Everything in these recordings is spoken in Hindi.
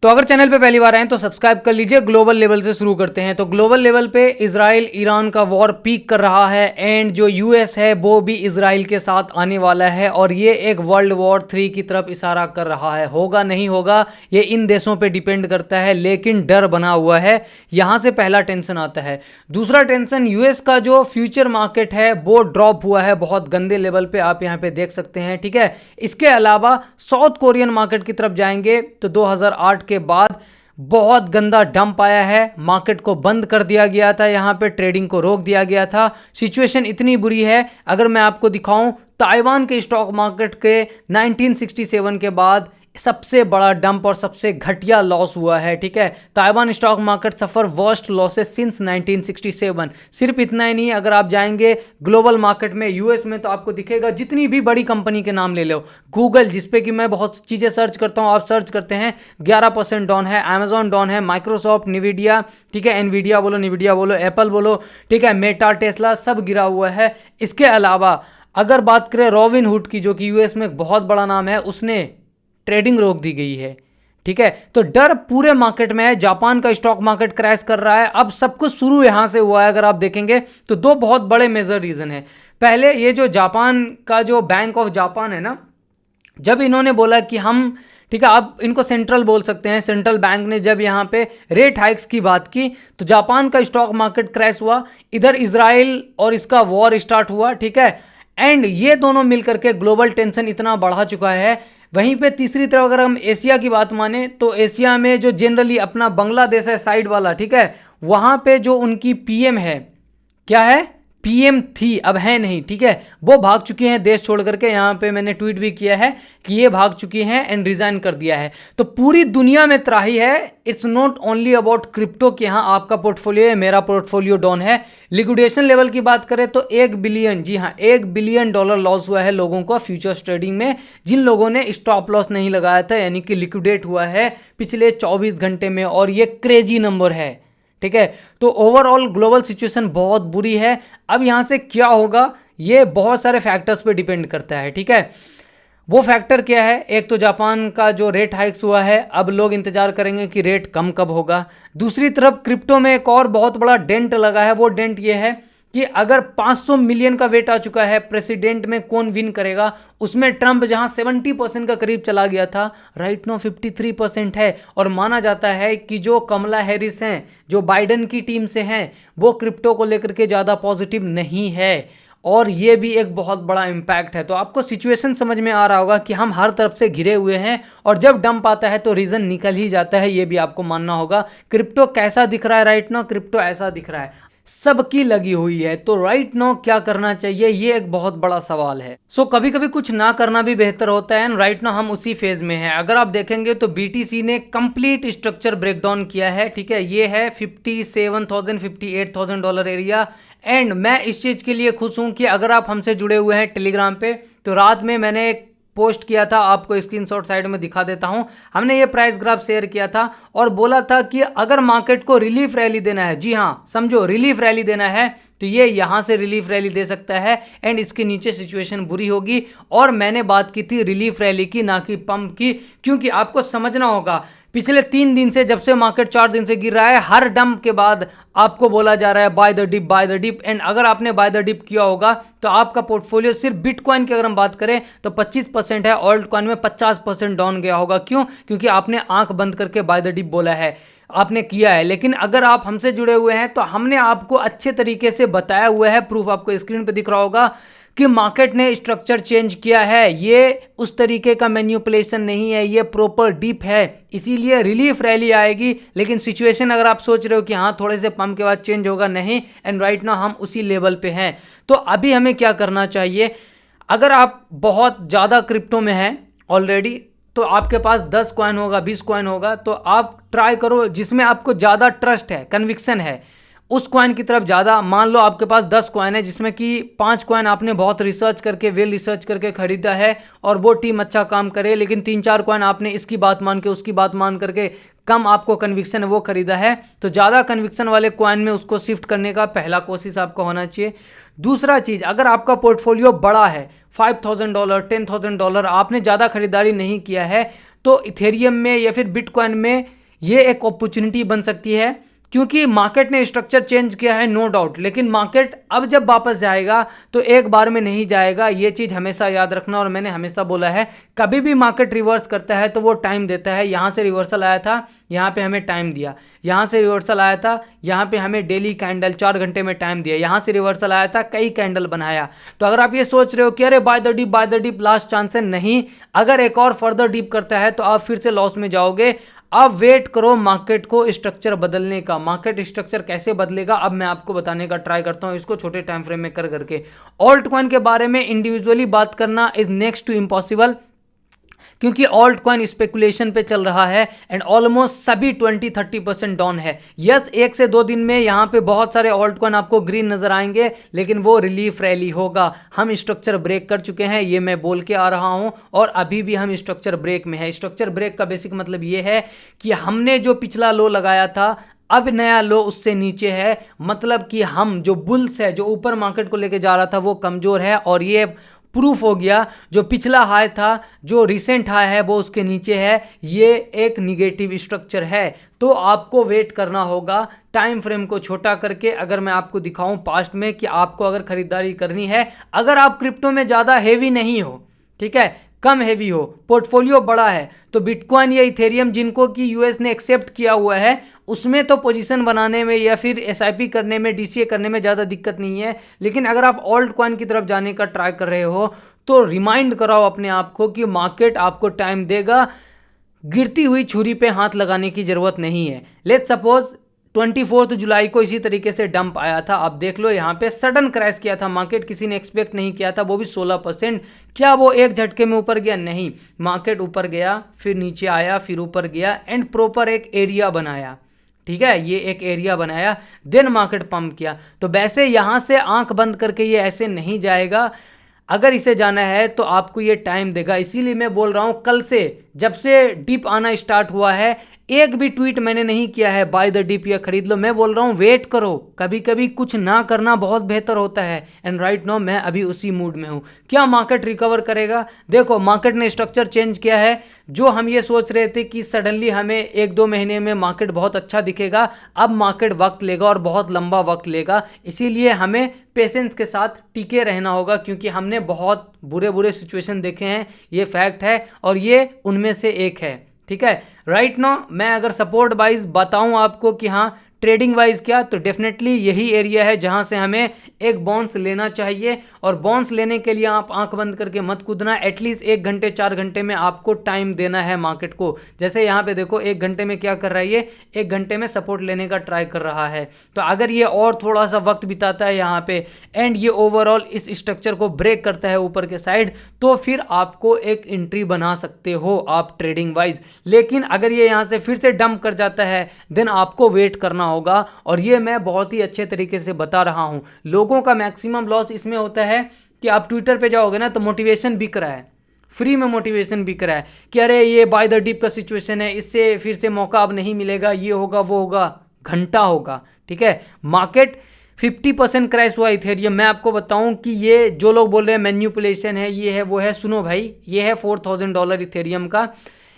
तो अगर चैनल पे पहली बार आए तो सब्सक्राइब कर लीजिए। ग्लोबल लेवल से शुरू करते हैं। तो ग्लोबल लेवल पे इजराइल ईरान का वॉर पीक कर रहा है एंड जो यूएस है वो भी इजराइल के साथ आने वाला है और ये एक वर्ल्ड वॉर 3 की तरफ इशारा कर रहा है। होगा नहीं होगा ये इन देशों पे डिपेंड करता है, लेकिन डर बना हुआ है। यहाँ से पहला टेंशन आता है। दूसरा टेंशन, यूएस का जो फ्यूचर मार्केट है वो ड्रॉप हुआ है बहुत गंदे लेवल पे, आप यहाँ पे देख सकते हैं। ठीक है, इसके अलावा साउथ कोरियन मार्केट की तरफ जाएंगे तो 2008 के बाद बहुत गंदा डंप आया है। मार्केट को बंद कर दिया गया था, यहाँ पे ट्रेडिंग को रोक दिया गया था। सिचुएशन इतनी बुरी है, अगर मैं आपको दिखाऊं, ताइवान के स्टॉक मार्केट के 1967 के बाद सबसे बड़ा डंप और सबसे घटिया लॉस हुआ है। ठीक है, ताइवान स्टॉक मार्केट सफर वर्स्ट लॉसेस सिंस 1967। सिर्फ इतना ही नहीं, अगर आप जाएंगे ग्लोबल मार्केट में यूएस में तो आपको दिखेगा जितनी भी बड़ी कंपनी के नाम ले लो, गूगल जिसपे कि मैं बहुत चीज़ें सर्च करता हूँ, आप सर्च करते हैं 11% डाउन है, अमेजॉन डाउन है, माइक्रोसॉफ्ट, निविडिया, ठीक है, एनवीडिया बोलो, निविडिया बोलो, एप्पल बोलो, ठीक है, मेटा, टेस्ला, सब गिरा हुआ है। इसके अलावा अगर बात करें रॉबिनहुड की, जो कि यूएस में एक बहुत बड़ा नाम है, उसने ट्रेडिंग रोक दी गई है। ठीक है, तो डर पूरे मार्केट में है। जापान का स्टॉक मार्केट क्रैश कर रहा है। अब सब कुछ शुरू यहां से हुआ है। अगर आप देखेंगे तो दो बहुत बड़े मेजर रीजन है। पहले ये जो जापान का जो बैंक ऑफ जापान है ना, जब इन्होंने बोला कि हम, ठीक है, आप इनको सेंट्रल बोल सकते हैं, सेंट्रल बैंक ने जब यहाँ पे रेट हाइक्स की बात की तो जापान का स्टॉक मार्केट क्रैश हुआ। इधर इजराइल और इसका वॉर स्टार्ट हुआ। ठीक है, एंड ये दोनों मिलकर के ग्लोबल टेंशन इतना बढ़ा चुका है। वहीं पे तीसरी तरफ अगर हम एशिया की बात माने तो एशिया में जो जनरली अपना बांग्लादेश है साइड वाला, ठीक है, वहां पे जो उनकी पीएम है, क्या है, पीएम थी, अब है नहीं। ठीक है, वो भाग चुकी हैं देश छोड़ करके। यहाँ पे मैंने ट्वीट भी किया है कि ये भाग चुकी हैं एंड रिजाइन कर दिया है। तो पूरी दुनिया में त्राही है। It's not only about crypto कि हाँ आपका पोर्टफोलियो है, मेरा पोर्टफोलियो डाउन है। लिक्विडेशन लेवल की बात करें तो 1 बिलियन, जी हाँ, $1 बिलियन लॉस हुआ है लोगों को फ्यूचर्स ट्रेडिंग में, जिन लोगों ने स्टॉप लॉस नहीं लगाया था, यानी कि लिक्विडेट हुआ है पिछले 24 घंटे में, और ये क्रेजी नंबर है। ठीक है, तो ओवरऑल ग्लोबल सिचुएशन बहुत बुरी है। अब यहां से क्या होगा ये बहुत सारे फैक्टर्स पे डिपेंड करता है। ठीक है, वो फैक्टर क्या है, एक तो जापान का जो रेट हाइक्स हुआ है, अब लोग इंतजार करेंगे कि रेट कम कब होगा। दूसरी तरफ क्रिप्टो में एक और बहुत बड़ा डेंट लगा है। वो डेंट ये है कि अगर 500 मिलियन का वेट आ चुका है, प्रेसिडेंट में कौन विन करेगा, उसमें ट्रंप जहां 70% का करीब चला गया था, राइट नो 53% है। और माना जाता है कि जो कमला हैरिस हैं, जो बाइडन की टीम से हैं, वो क्रिप्टो को लेकर के ज़्यादा पॉजिटिव नहीं है, और ये भी एक बहुत बड़ा इम्पैक्ट है। तो आपको सिचुएशन समझ में आ रहा होगा कि हम हर तरफ से घिरे हुए हैं, और जब डंप आता है तो रीज़न निकल ही जाता है, ये भी आपको मानना होगा। क्रिप्टो कैसा दिख रहा है राइट नो, क्रिप्टो ऐसा दिख रहा है, सबकी लगी हुई है। तो राइट नो क्या करना चाहिए, ये एक बहुत बड़ा सवाल है। सो कभी कभी कुछ ना करना भी बेहतर होता है, एंड राइट नो हम उसी फेज में हैं। अगर आप देखेंगे तो बीटीसी ने कंप्लीट स्ट्रक्चर ब्रेकडाउन किया है। ठीक है, ये है $57,000 $58,000 एरिया, एंड मैं इस चीज़ के लिए खुश हूँ कि अगर आप हमसे जुड़े हुए हैं टेलीग्राम पे, तो रात में मैंने एक पोस्ट किया था, आपको स्क्रीनशॉट साइड में दिखा देता हूं। हमने ये प्राइस ग्राफ शेयर किया था और बोला था कि अगर मार्केट को रिलीफ रैली देना है, जी हां समझो रिलीफ रैली देना है, तो ये यहां से रिलीफ रैली दे सकता है, एंड इसके नीचे सिचुएशन बुरी होगी। और मैंने बात की थी रिलीफ रैली की, ना कि पंप की, क्योंकि आपको समझना होगा पिछले 3 दिन से, जब से मार्केट 4 दिन से गिर रहा है, हर डंप के बाद आपको बोला जा रहा है by the dip, by the dip. And अगर आपने बाय द डिप किया होगा तो आपका पोर्टफोलियो, सिर्फ बिटकॉइन की अगर हम बात करें तो 25% है, ऑल्ट कॉइन में 50% डाउन गया होगा। क्यों? क्योंकि आपने आंख बंद करके बाय द डिप बोला है, आपने किया है। लेकिन अगर आप हमसे जुड़े हुए हैं तो हमने आपको अच्छे तरीके से बताया हुआ है, प्रूफ आपको स्क्रीन पे दिख रहा होगा कि मार्केट ने स्ट्रक्चर चेंज किया है। ये उस तरीके का मैनिपुलेशन नहीं है, ये प्रॉपर डीप है, इसीलिए रिलीफ रैली आएगी। लेकिन सिचुएशन अगर आप सोच रहे हो कि हाँ थोड़े से पंप के बाद चेंज होगा, नहीं, एंड राइट नाउ हम उसी लेवल पे हैं। तो अभी हमें क्या करना चाहिए, अगर आप बहुत ज़्यादा क्रिप्टो में हैं ऑलरेडी, तो आपके पास 10 कॉइन होगा, 20 कॉइन होगा, तो आप ट्राई करो जिसमें आपको ज़्यादा ट्रस्ट है, कन्विक्शन है, उस कॉइन की तरफ ज़्यादा। मान लो आपके पास 10 कॉइन है, जिसमें कि 5 कॉइन आपने बहुत रिसर्च करके, वेल रिसर्च करके खरीदा है और वो टीम अच्छा काम करे, लेकिन 3-4 कॉइन आपने इसकी बात मान के, उसकी बात मान करके, कम आपको कन्विक्शन है वो खरीदा है, तो ज़्यादा कन्विक्शन वाले कॉइन में उसको शिफ्ट करने का पहला कोशिश आपको होना चाहिए। दूसरा चीज़, अगर आपका पोर्टफोलियो बड़ा है, $5,000 $10,000, आपने ज़्यादा खरीदारी नहीं किया है, तो इथेरियम में या फिर बिटकॉइन में ये एक अपॉर्चुनिटी बन सकती है, क्योंकि मार्केट ने स्ट्रक्चर चेंज किया है नो डाउट, लेकिन मार्केट अब जब वापस जाएगा तो एक बार में नहीं जाएगा, ये चीज़ हमेशा याद रखना। और मैंने हमेशा बोला है कभी भी मार्केट रिवर्स करता है तो वो टाइम देता है। यहाँ से रिवर्सल आया था, यहाँ पे हमें टाइम दिया, यहाँ से रिवर्सल आया था, यहाँ पे हमें डेली कैंडल 4 घंटे में टाइम दिया, यहाँ से रिवर्सल आया था, कई कैंडल बनाया। तो अगर आप ये सोच रहे हो कि अरे by the deep last chance है, नहीं, अगर एक और फर्दर डीप करता है तो आप फिर से लॉस में जाओगे। अब वेट करो मार्केट को स्ट्रक्चर बदलने का। मार्केट स्ट्रक्चर कैसे बदलेगा अब मैं आपको बताने का ट्राई करता हूं, इसको छोटे टाइम फ्रेम में कर करके। ऑल्ट कॉइन के बारे में इंडिविजुअली बात करना इज नेक्स्ट टू इम्पॉसिबल, क्योंकि ऑल्ट कॉइन स्पेकुलेशन पे चल रहा है एंड ऑलमोस्ट सभी 20-30% डाउन है। यस, 1 से 2 दिन में यहाँ पे बहुत सारे ऑल्ट कॉइन आपको ग्रीन नजर आएंगे, लेकिन वो रिलीफ रैली होगा। हम स्ट्रक्चर ब्रेक कर चुके हैं, ये मैं बोल के आ रहा हूँ, और अभी भी हम स्ट्रक्चर ब्रेक में है। स्ट्रक्चर ब्रेक का बेसिक मतलब ये है कि हमने जो पिछला लो लगाया था अब नया लो उससे नीचे है, मतलब कि हम जो बुल्स है, जो ऊपर मार्केट को लेके जा रहा था, वो कमजोर है। और ये प्रूफ हो गया, जो पिछला हाई था, जो रिसेंट हाई है, वो उसके नीचे है। ये एक निगेटिव स्ट्रक्चर है। तो आपको वेट करना होगा टाइम फ्रेम को छोटा करके। अगर मैं आपको दिखाऊं पास्ट में कि आपको अगर खरीदारी करनी है, अगर आप क्रिप्टो में ज़्यादा हेवी नहीं हो, ठीक है, कम हेवी हो, पोर्टफोलियो बड़ा है, तो बिटकॉइन या इथेरियम जिनको कि यूएस ने एक्सेप्ट किया हुआ है, उसमें तो पोजीशन बनाने में या फिर एसआईपी करने में, डीसीए करने में ज़्यादा दिक्कत नहीं है। लेकिन अगर आप ऑल्ट कॉइन की तरफ जाने का ट्राई कर रहे हो तो रिमाइंड कराओ अपने आप को कि मार्केट आपको टाइम देगा। गिरती हुई छुरी पे हाथ लगाने की ज़रूरत नहीं है। लेट्स सपोज 24 जुलाई को इसी तरीके से डंप आया था, आप देख लो यहाँ पे सडन क्रैश किया था मार्केट, किसी ने एक्सपेक्ट नहीं किया था, वो भी 16%। क्या वो एक झटके में ऊपर गया? नहीं, मार्केट ऊपर गया, फिर नीचे आया, फिर ऊपर गया एंड प्रॉपर एक एरिया बनाया, ठीक है, ये एक एरिया बनाया, देन मार्केट पंप किया। तो वैसे यहाँ से आंख बंद करके ये ऐसे नहीं जाएगा। अगर इसे जाना है तो आपको ये टाइम देगा। इसीलिए मैं बोल रहा हूँ, कल से जब से डिप आना स्टार्ट हुआ है, एक भी ट्वीट मैंने नहीं किया है बाय द डिप या खरीद लो। मैं बोल रहा हूँ वेट करो, कभी कभी कुछ ना करना बहुत बेहतर होता है। एंड राइट नाउ मैं अभी उसी मूड में हूँ। क्या मार्केट रिकवर करेगा? देखो, मार्केट ने स्ट्रक्चर चेंज किया है। जो हम ये सोच रहे थे कि सडनली हमें 1-2 महीने में मार्केट बहुत अच्छा दिखेगा, अब मार्केट वक्त लेगा और बहुत लंबा वक्त लेगा। इसीलिए हमें पेशेंस के साथ टिके रहना होगा, क्योंकि हमने बहुत बुरे सिचुएशन देखे हैं, ये फैक्ट है और ये उनमें से एक है, ठीक है। राइट नाउ मैं अगर सपोर्ट वाइज बताऊं आपको कि हाँ ट्रेडिंग वाइज क्या, तो डेफिनेटली यही एरिया है जहां से हमें एक बाउंस लेना चाहिए। और बाउंस लेने के लिए आप आंख बंद करके मत कूदना, एटलीस्ट 1 घंटे 4 घंटे में आपको टाइम देना है मार्केट को। जैसे यहाँ पे देखो 1 घंटे में क्या कर रहा है, ये 1 घंटे में सपोर्ट लेने का ट्राई कर रहा है। तो अगर ये और थोड़ा सा वक्त बिताता है यहाँ पे एंड ये ओवरऑल इस स्ट्रक्चर को ब्रेक करता है ऊपर के साइड, तो फिर आपको एक एंट्री बना सकते हो आप ट्रेडिंग वाइज। लेकिन अगर ये यहाँ से फिर से डंप कर जाता है, देन आपको वेट करना होगा। और ये मैं बहुत ही अच्छे तरीके से बता रहा हूं। लोगों का मैक्सिमम लॉस इसमें होता है कि आप ट्विटर पे जाओगे ना तो मोटिवेशन बिक रहा है, फ्री में मोटिवेशन बिक रहा है कि अरे ये बाय द डिप का सिचुएशन है, इससे फिर से मौका अब नहीं मिलेगा, ये होगा वो होगा, घंटा होगा, ठीक है। मार्केट 50% क्रैश हुआ इथेरियम। मैं आपको बताऊं कि ये जो लोग बोल रहे हैं मैन्युपुलेशन है, ये है वो है, सुनो भाई, ये है $4000 इथेरियम का।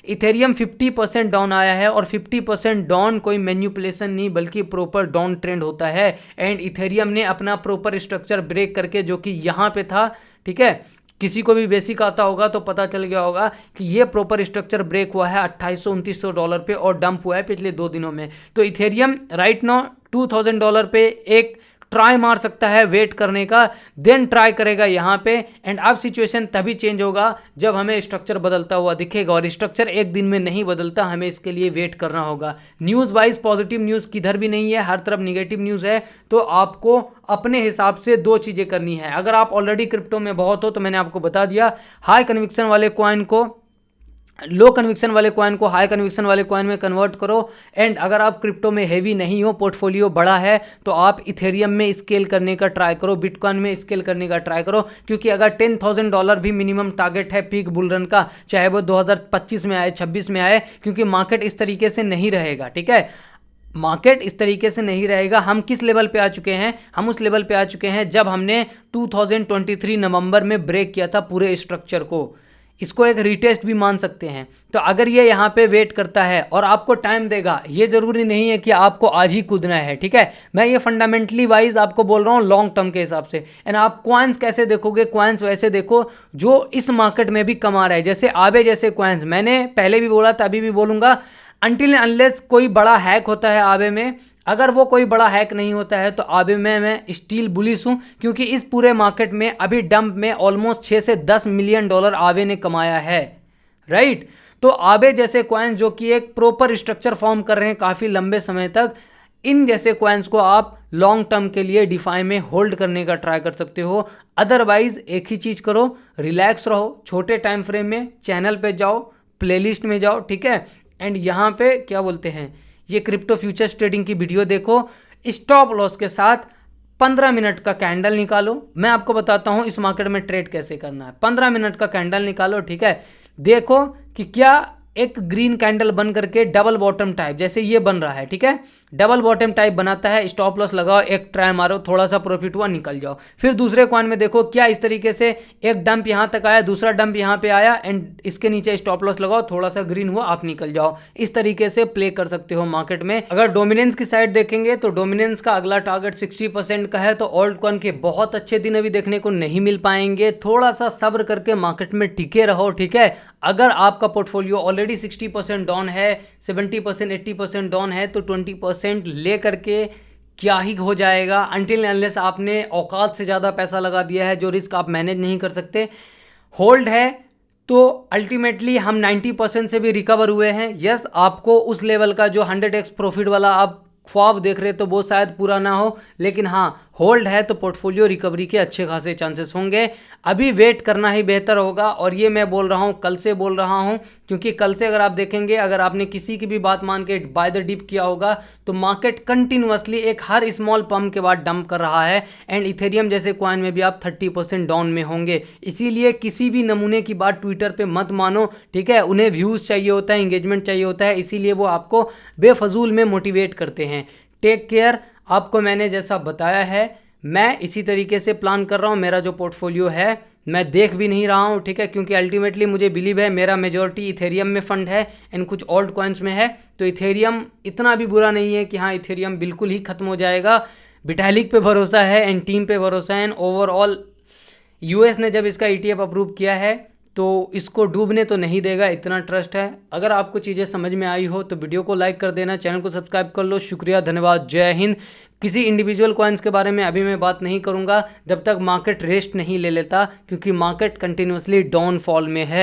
इथेरियम 50% डाउन आया है और 50% डाउन कोई मैन्युपुलेशन नहीं बल्कि प्रॉपर डाउन ट्रेंड होता है। एंड इथेरियम ने अपना प्रॉपर स्ट्रक्चर ब्रेक करके, जो कि यहाँ पे था, ठीक है, किसी को भी बेसिक आता होगा तो पता चल गया होगा कि ये प्रॉपर स्ट्रक्चर ब्रेक हुआ है $2800-2900 पे और डंप हुआ है पिछले 2 दिनों में। तो इथेरियम राइट नाउ $2000 पे एक ट्राई मार सकता है वेट करने का, देन ट्राई करेगा यहाँ पे। एंड अब सिचुएशन तभी चेंज होगा जब हमें स्ट्रक्चर बदलता हुआ दिखेगा, और स्ट्रक्चर एक दिन में नहीं बदलता, हमें इसके लिए वेट करना होगा। न्यूज़ वाइज पॉजिटिव न्यूज़ किधर भी नहीं है, हर तरफ निगेटिव न्यूज़ है। तो आपको अपने हिसाब से 2 चीज़ें करनी है। अगर आप ऑलरेडी क्रिप्टो में बहुत हो तो मैंने आपको बता दिया, हाई कन्विक्शन वाले कॉइन को लो कन्विक्शन वाले कॉइन को हाई कन्विक्शन वाले कॉइन में कन्वर्ट करो। एंड अगर आप क्रिप्टो में हेवी नहीं हो, पोर्टफोलियो बड़ा है, तो आप इथेरियम में स्केल करने का ट्राई करो, बिटकॉइन में स्केल करने का ट्राई करो। क्योंकि अगर $10,000 भी मिनिमम टारगेट है पीक बुल रन का, चाहे वो 2025 में आए 26 में आए, क्योंकि मार्केट इस तरीके से नहीं रहेगा, ठीक है, मार्केट इस तरीके से नहीं रहेगा। हम किस लेवल पे आ चुके हैं? हम उस लेवल पे आ चुके हैं जब हमने 2023 नवंबर में ब्रेक किया था पूरे स्ट्रक्चर को। इसको एक रीटेस्ट भी मान सकते हैं। तो अगर ये यहाँ पे वेट करता है और आपको टाइम देगा, ये ज़रूरी नहीं है कि आपको आज ही कूदना है, ठीक है। मैं ये फंडामेंटली वाइज आपको बोल रहा हूँ लॉन्ग टर्म के हिसाब से। एंड आप कॉइन्स कैसे देखोगे, कॉइन्स वैसे देखो जो इस मार्केट में भी कमा रहा है, जैसे आबे जैसे कॉइन्स। मैंने पहले भी बोला था, अभी भी बोलूँगा, अनटिल अनलेस कोई बड़ा हैक होता है आबे में, अगर वो कोई बड़ा हैक नहीं होता है तो आबे में मैं स्टील बुलिश हूँ, क्योंकि इस पूरे मार्केट में अभी डंप में ऑलमोस्ट 6 से 10 मिलियन डॉलर आबे ने कमाया है, राइट। तो आबे जैसे कॉइन्स जो कि एक प्रॉपर स्ट्रक्चर फॉर्म कर रहे हैं काफ़ी लंबे समय तक, इन जैसे कॉइन्स को आप लॉन्ग टर्म के लिए डिफाई में होल्ड करने का ट्राई कर सकते हो। अदरवाइज एक ही चीज़ करो, रिलैक्स रहो, छोटे टाइम फ्रेम में चैनल पे जाओ, प्लेलिस्ट में जाओ, ठीक है। एंड यहाँ पे क्या बोलते हैं, ये क्रिप्टो फ्यूचर्स ट्रेडिंग की वीडियो देखो, स्टॉप लॉस के साथ 15 मिनट का कैंडल निकालो। मैं आपको बताता हूँ इस मार्केट में ट्रेड कैसे करना है। 15 मिनट का कैंडल निकालो, ठीक है। देखो कि क्या एक ग्रीन कैंडल बन करके डबल बॉटम टाइप जैसे ये बन रहा है, ठीक है, डबल बॉटम टाइप बनाता है, स्टॉप लॉस लगाओ, एक ट्राई मारो, थोड़ा सा प्रॉफिट हुआ, निकल जाओ। फिर दूसरे कॉइन में देखो क्या इस तरीके से एक डंप यहाँ तक आया, दूसरा डंप यहाँ पे आया, एंड इसके नीचे स्टॉप लॉस लगाओ, थोड़ा सा ग्रीन हुआ, आप निकल जाओ। इस तरीके से प्ले कर सकते हो मार्केट में। अगर डोमिनेंस की साइड देखेंगे तो डोमिनेंस का अगला टारगेट 60% का है, तो ऑल्ट कॉइन के बहुत अच्छे दिन अभी देखने को नहीं मिल पाएंगे। थोड़ा सा सब्र करके मार्केट में टिके रहो, ठीक है। अगर आपका पोर्टफोलियो ऑलरेडी 60% डाउन है, 70% 80% डाउन है, तो 20% ले करके क्या ही हो जाएगा, अनटिल अनलेस आपने औकात से ज़्यादा पैसा लगा दिया है जो रिस्क आप मैनेज नहीं कर सकते। होल्ड है तो अल्टीमेटली हम 90% से भी रिकवर हुए हैं। यस, आपको उस लेवल का जो 100x प्रॉफिट वाला आप ख्वाब देख रहे तो वो शायद पूरा ना हो, लेकिन हाँ, होल्ड है तो पोर्टफोलियो रिकवरी के अच्छे खासे चांसेस होंगे। अभी वेट करना ही बेहतर होगा, और ये मैं बोल रहा हूँ, कल से बोल रहा हूँ, क्योंकि कल से अगर आप देखेंगे, अगर आपने किसी की भी बात मान के बाय द डिप किया होगा, तो मार्केट कंटिन्यूअसली एक हर स्मॉल पम्प के बाद डंप कर रहा है। एंड इथेरियम जैसे कॉइन में भी आप 30% डाउन में होंगे। इसीलिए किसी भी नमूने की बात ट्विटर पे मत मानो, ठीक है। उन्हें व्यूज़ चाहिए होता है, इंगेजमेंट चाहिए होता है, इसीलिए वो आपको बेफजूल में मोटिवेट करते हैं। Take care. आपको मैंने जैसा बताया है, मैं इसी तरीके से प्लान कर रहा हूँ। मेरा जो पोर्टफोलियो है मैं देख भी नहीं रहा हूँ, ठीक है, क्योंकि अल्टीमेटली मुझे बिलीव है, मेरा मेजॉरिटी इथेरियम में फंड है एंड कुछ ऑल्ट कॉइन्स में है। तो इथेरियम इतना भी बुरा नहीं है कि हाँ इथेरियम बिल्कुल ही खत्म हो जाएगा। विटालिक पे भरोसा है एंड टीम पे भरोसा है। एंड ओवरऑल यूएस ने जब इसका ETF अप्रूव किया है तो इसको डूबने तो नहीं देगा, इतना ट्रस्ट है। अगर आपको चीज़ें समझ में आई हो तो वीडियो को लाइक कर देना, चैनल को सब्सक्राइब कर लो। शुक्रिया, धन्यवाद, जय हिंद। किसी इंडिविजुअल कॉइन्स के बारे में अभी मैं बात नहीं करूंगा जब तक मार्केट रेस्ट नहीं ले लेता, क्योंकि मार्केट कंटिन्यूसली डाउनफॉल में है।